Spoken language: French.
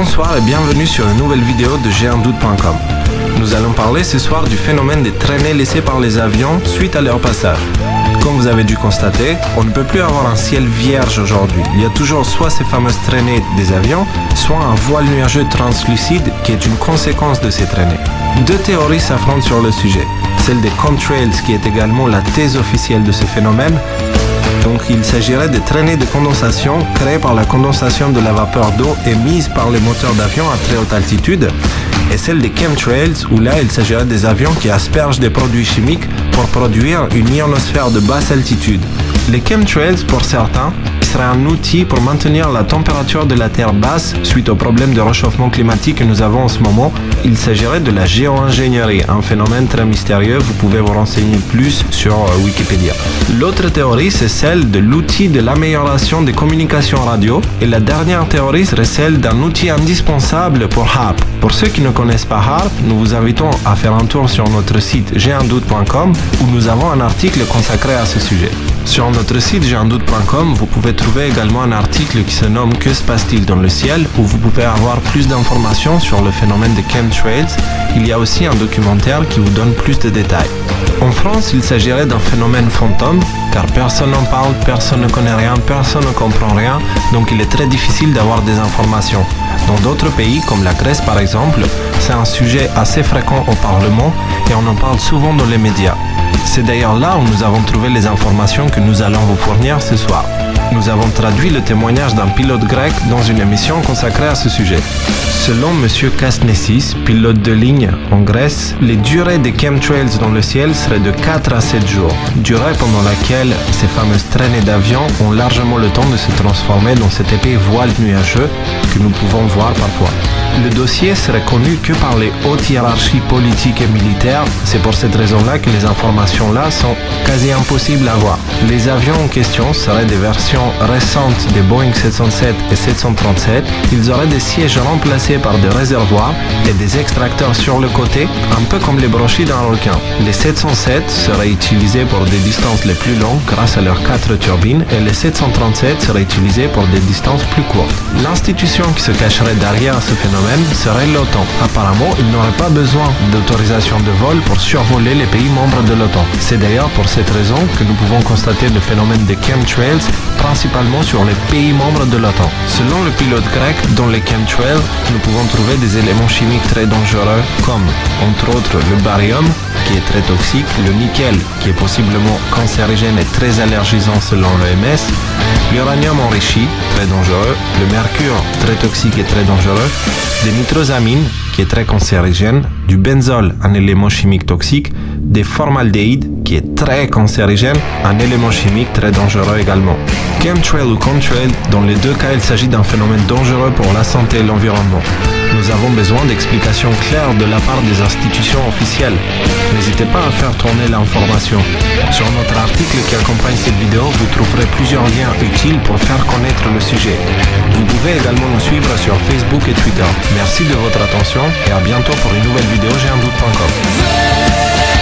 Bonsoir et bienvenue sur une nouvelle vidéo de JeUnDoute.com. Nous allons parler ce soir du phénomène des traînées laissées par les avions suite à leur passage. Comme vous avez dû constater, on ne peut plus avoir un ciel vierge aujourd'hui. Il y a toujours soit ces fameuses traînées des avions, soit un voile nuageux translucide qui est une conséquence de ces traînées. Deux théories s'affrontent sur le sujet. Celle des chemtrails, qui est également la thèse officielle de ce phénomène. Donc il s'agirait de traînées de condensation créées par la condensation de la vapeur d'eau émise par les moteurs d'avion à très haute altitude, et celle des chemtrails où là il s'agirait des avions qui aspergent des produits chimiques pour produire une ionosphère de basse altitude. Les chemtrails, pour certains, seraient un outil pour maintenir la température de la Terre basse suite au problème de réchauffement climatique que nous avons en ce moment. Il s'agirait de la géo-ingénierie, un phénomène très mystérieux, vous pouvez vous renseigner plus sur Wikipédia. L'autre théorie, c'est celle de l'outil de l'amélioration des communications radio, et la dernière théorie serait celle d'un outil indispensable pour HAARP. Pour ceux qui ne connaissent pas HAARP, nous vous invitons à faire un tour sur notre site JeUnDoute.com où nous avons un article consacré à ce sujet. Sur notre site JeUnDoute.com, vous pouvez trouver également un article qui se nomme « Que se passe-t-il dans le ciel ?», où vous pouvez avoir plus d'informations sur le phénomène des chemtrails. Il y a aussi un documentaire qui vous donne plus de détails. En France, il s'agirait d'un phénomène fantôme, car personne n'en parle, personne ne connaît rien, personne ne comprend rien, donc il est très difficile d'avoir des informations. Dans d'autres pays, comme la Grèce par exemple, c'est un sujet assez fréquent au Parlement et on en parle souvent dans les médias. C'est d'ailleurs là où nous avons trouvé les informations que nous allons vous fournir ce soir. Nous avons traduit le témoignage d'un pilote grec dans une émission consacrée à ce sujet. Selon M. Kasnesis, pilote de ligne en Grèce, les durées des chemtrails dans le ciel seraient de 4 à 7 jours, durée pendant laquelle ces fameuses traînées d'avions ont largement le temps de se transformer dans cet épais voile nuageux que nous pouvons voir parfois. Le dossier serait connu que par les hautes hiérarchies politiques et militaires, c'est pour cette raison-là que les informations-là sont quasi impossibles à voir. Les avions en question seraient des versions récentes des Boeing 707 et 737, ils auraient des sièges remplacés par des réservoirs et des extracteurs sur le côté, un peu comme les brochis d'un requin. Les 707 seraient utilisés pour des distances les plus longues grâce à leurs 4 turbines et les 737 seraient utilisés pour des distances plus courtes. L'institution qui se cacherait derrière ce phénomène serait l'OTAN. Apparemment, il n'aurait pas besoin d'autorisation de vol pour survoler les pays membres de l'OTAN. C'est d'ailleurs pour cette raison que nous pouvons constater le phénomène des chemtrails principalement sur les pays membres de l'OTAN. Selon le pilote grec, dans les chemtrails, nous pouvons trouver des éléments chimiques très dangereux comme, entre autres, le barium, qui est très toxique, le nickel, qui est possiblement cancérigène et très allergisant selon l'OMS, l'uranium enrichi, très dangereux, le mercure, très toxique et très dangereux, des nitrosamines, qui est très cancérigène, du benzol, un élément chimique toxique, des formaldéhydes, qui est très cancérigène, un élément chimique très dangereux également. Chemtrail ou contrail, dans les deux cas, il s'agit d'un phénomène dangereux pour la santé et l'environnement. Nous avons besoin d'explications claires de la part des institutions officielles. N'hésitez pas à faire tourner l'information. Sur notre article qui accompagne cette vidéo, vous trouverez plusieurs liens utiles pour faire connaître le sujet. Vous pouvez également nous suivre sur Facebook et Twitter. Merci de votre attention et à bientôt pour une nouvelle vidéo JeUnDoute.com.